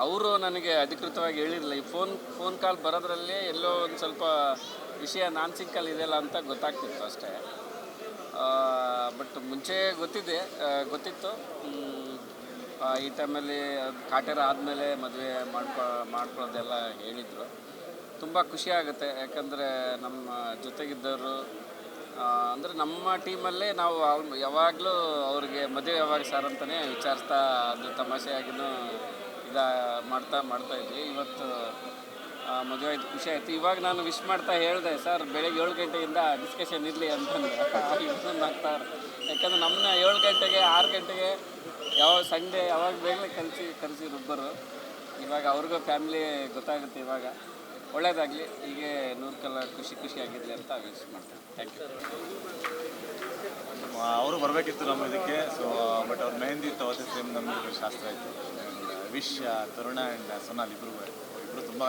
ಅವರು ನನಗೆ ಅಧಿಕೃತವಾಗಿ ಹೇಳಿರಲಿಲ್ಲ. ಈ ಫೋನ್ ಕಾಲ್ ಬರೋದ್ರಲ್ಲೇ ಎಲ್ಲೋ ಒಂದು ಸ್ವಲ್ಪ ವಿಷಯ ನಾನ್ ಸಿಂಕಲ್ಲಿ ಇದೆಯಲ್ಲ ಅಂತ ಗೊತ್ತಾಗ್ತಿತ್ತು ಅಷ್ಟೇ. ಬಟ್ ಮುಂಚೆ ಗೊತ್ತಿತ್ತು. ಈ ಟೈಮಲ್ಲಿ ಕಾಟೇರ ಆದಮೇಲೆ ಮದುವೆ ಮಾಡ್ಕೊಳ್ಳೋದೆಲ್ಲ ಹೇಳಿದರು. ತುಂಬ ಖುಷಿ ಆಗುತ್ತೆ, ಯಾಕಂದರೆ ನಮ್ಮ ಜೊತೆಗಿದ್ದವರು ಅಂದರೆ ನಮ್ಮ ಟೀಮಲ್ಲೇ ನಾವು ಯಾವಾಗಲೂ ಅವ್ರಿಗೆ ಮದುವೆ ಯಾವಾಗ ಸರ್ ಅಂತಲೇ ವಿಚಾರಿಸ್ತಾ ಅದು ತಮಾಷೆಯಾಗಿಯೂ ಮಾಡ್ತಾಯಿದ್ವಿ. ಇವತ್ತು ಮದುವೆ ಆಯಿತು, ಖುಷಿ ಆಯಿತು. ಇವಾಗ ನಾನು ವಿಶ್ ಮಾಡ್ತಾ ಹೇಳಿದೆ, ಸರ್ ಬೆಳಗ್ಗೆ 7 ಗಂಟೆಯಿಂದ ಡಿಸ್ಕಷನ್ ಇರಲಿ ಅಂತಂದು ಇನ್ನೊಂದು ಆಗ್ತಾವ್ರೆ. ಯಾಕಂದರೆ ನಮ್ಮನ್ನ 7 ಗಂಟೆಗೆ 6 ಗಂಟೆಗೆ ಯಾವಾಗ ಸಂಡೇ ಯಾವಾಗ ಬೇಗನೆ ಕರೆಸಿ ರುಬ್ಬರು. ಇವಾಗ ಅವ್ರಿಗೂ ಫ್ಯಾಮಿಲಿ ಗೊತ್ತಾಗುತ್ತೆ. ಇವಾಗ ಒಳ್ಳೇದಾಗಲಿ, ಹೀಗೆ 100 ಖುಷಿಯಾಗಿರಲಿ ಅಂತ ವಿಶ್ ಮಾಡ್ತೀನಿ. Thank you. ಅವರು ಬರಬೇಕಿತ್ತು ನಮ್ಮ ಇದಕ್ಕೆ. ಸೊ ಬಟ್ ಅವ್ರ ಮೆಹಂದಿ ಇತ್ತು, ಅವತ್ತೇ ಸೇಮ್ ನಮಗೆ ಶಾಸ್ತ್ರ ಆಯಿತು. ಆ್ಯಂಡ್ ವಿಶ್ ತರುಣ ಆ್ಯಂಡ್ ಸೊನಾಲ್ ಇಬ್ಬರು ತುಂಬ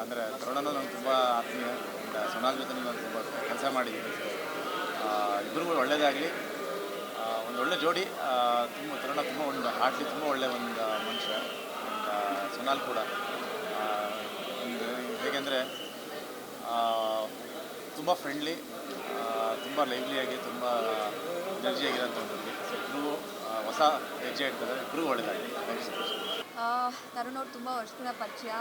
ಅಂದರೆ ತರುಣನೂ ನಂಗೆ ತುಂಬ ಆತ್ಮೀಯ. ಆ್ಯಂಡ್ ಸೊನಾಲ್ ಜೊತೆ ನಾನು ತುಂಬ ಕೆಲಸ ಮಾಡಿದ್ದೀನಿ. ಸೊ ಇಬ್ಬರಿಗೂ ಒಳ್ಳೆಯದಾಗಲಿ, ಒಂದು ಒಳ್ಳೆ ಜೋಡಿ. ತರುಣ ತುಂಬ ಒಂದು ಹಾರ್ಟ್ಲಿ ತುಂಬ ಒಳ್ಳೆಯ ಒಂದು ಮನುಷ್ಯ. ಆ್ಯಂಡ್ ಸೊನಾಲ್ ಕೂಡ ಒಂದು ಹೇಗೆಂದರೆ ತುಂಬ ಫ್ರೆಂಡ್ಲಿ, ತುಂಬ ಲೈವ್ಲಿಯಾಗಿ, ತುಂಬ ಎನರ್ಜಿಯಾಗಿರೋಂಥ ಒಂದು ಹುಡುಗಿ. ಸೊ ಇಬ್ಬರಿಗೂ ಹೊಸ ಹೆಜ್ಜೆ ಇಡ್ತಾರೆ. ಇಬ್ಬರಿಗೂ ಒಳ್ಳೆಯದಾಗಲಿ. Thank you so much. Tarun ಅವ್ರು ತುಂಬ ವರ್ಷಗಳ ಪರಿಚಯ,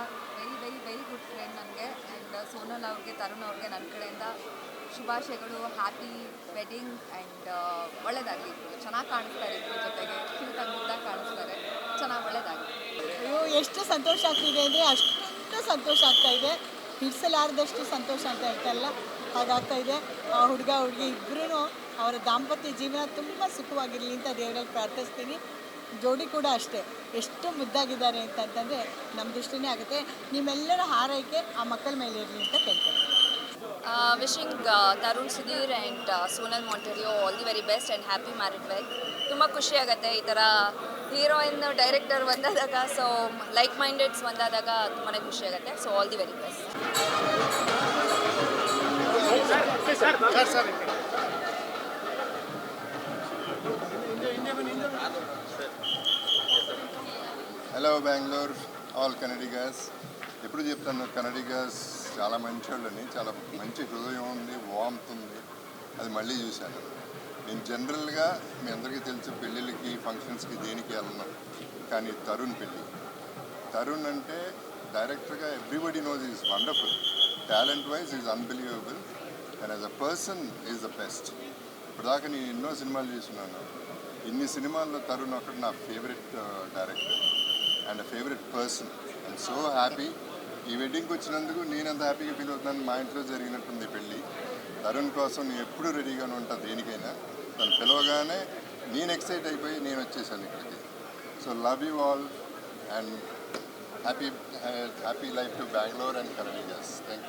ವೆರಿ ಗುಡ್ ಫ್ರೆಂಡ್ ನನಗೆ. ಆ್ಯಂಡ್ ಸೋನಲ್ ಅವ್ರಿಗೆ, ತರುಣ್ ಅವ್ರಿಗೆ ನನ್ನ ಕಡೆಯಿಂದ ಶುಭಾಶಯಗಳು. ಹ್ಯಾಪಿ ವೆಡ್ಡಿಂಗ್ ಆ್ಯಂಡ್ ಒಳ್ಳೆಯದಾಗಲಿ. ಚೆನ್ನಾಗಿ ಕಾಣಿಸ್ತಾರೆ, ಇಬ್ಬರ ಜೊತೆಗೆ ಕ್ಯೂಟ್ ಆಗಿ ಮುದ್ದಾಗಿ ಕಾಣಿಸ್ತಾರೆ. ಚೆನ್ನಾಗಿ ಒಳ್ಳೆಯದಾಗಲಿ. ಅಯ್ಯೋ, ಎಷ್ಟು ಸಂತೋಷ ಆಗ್ತಿದೆ ಅಂದರೆ ಅಷ್ಟೊಂದು ಸಂತೋಷ ಆಗ್ತಾಯಿದೆ. ಹಿಡಿಸಲಾರದಷ್ಟು ಸಂತೋಷ ಅಂತ ಹೇಳ್ತಾರಲ್ಲ, ಹಾಗಾಗ್ತಾಯಿದೆ. ಆ ಹುಡುಗ ಹುಡುಗಿ ಇಬ್ಬರೂ ಅವರ ದಾಂಪತ್ಯ ಜೀವನ ತುಂಬ ಸುಖವಾಗಿರಲಿ ಅಂತ ದೇವರಲ್ಲಿ ಪ್ರಾರ್ಥಿಸ್ತೀನಿ. ಜೋಡಿ ಕೂಡ ಅಷ್ಟೇ, ಎಷ್ಟು ಮುದ್ದಾಗಿದ್ದಾರೆ ಅಂತಂದರೆ ನಮ್ಮ ದೃಷ್ಟಿನೇ ಆಗುತ್ತೆ. ನಿಮ್ಮೆಲ್ಲರ ಹಾರೈಕೆ ಆ ಮಕ್ಕಳ ಮೇಲೆ ಇರಲಿ ಅಂತ ಕೇಳ್ತಾರೆ. Wishing Tarun Sudhir and Sonal Monteiro all the very best and happy married life. ತುಂಬ ಖುಷಿಯಾಗುತ್ತೆ ಈ ಥರ ಹೀರೋಯಿನ್ ಡೈರೆಕ್ಟರ್ ಬಂದಾದಾಗ, ಸೊ ಲೈಕ್ ಮೈಂಡೆಡ್ಸ್ ಬಂದಾದಾಗ ತುಂಬಾ ಖುಷಿಯಾಗುತ್ತೆ. So all the very best. Hello Bengaluru, all Kannadigas. ఎప్పుడు చెప్తాను, కన్నడిగాస్ చాలా మంచి వాళ్ళని, చాలా మంచి హృదయం ఉంది, వామ్త్ ఉంది. అది మళ్ళీ చూశాను. నేను జనరల్గా మీ అందరికీ తెలుసు, పెళ్ళిళ్ళకి ఫంక్షన్స్కి దేనికి వెళ్ళను. కానీ తరుణ్ అంటే డైరెక్టర్గా everybody knows is wonderful. Talent wise is unbelievable and as a person is the best. ఇప్పటిదాకా నేను ఎన్నో సినిమాలు చేస్తున్నాను. ఇన్ని సినిమాల్లో తరుణ్ ఒకటి నా favourite director and favourite person. I'm so happy. ఈ వెడ్డింగ్కి వచ్చినందుకు నేను ఎంత హ్యాపీగా ఫీల్ అవుతున్నాను. మా ఇంట్లో జరిగినట్టుంది పెళ్ళి. తరుణ్ కోసం నేను ఎప్పుడూ రెడీగానే ఉంటాను దేనికైనా. తను పిలవగానే నేను ఎక్సైట్ అయిపోయి నేను వచ్చేసాను ఇక్కడికి. So love you all and happy life to Bengaluru and Kannadigas. Thank you.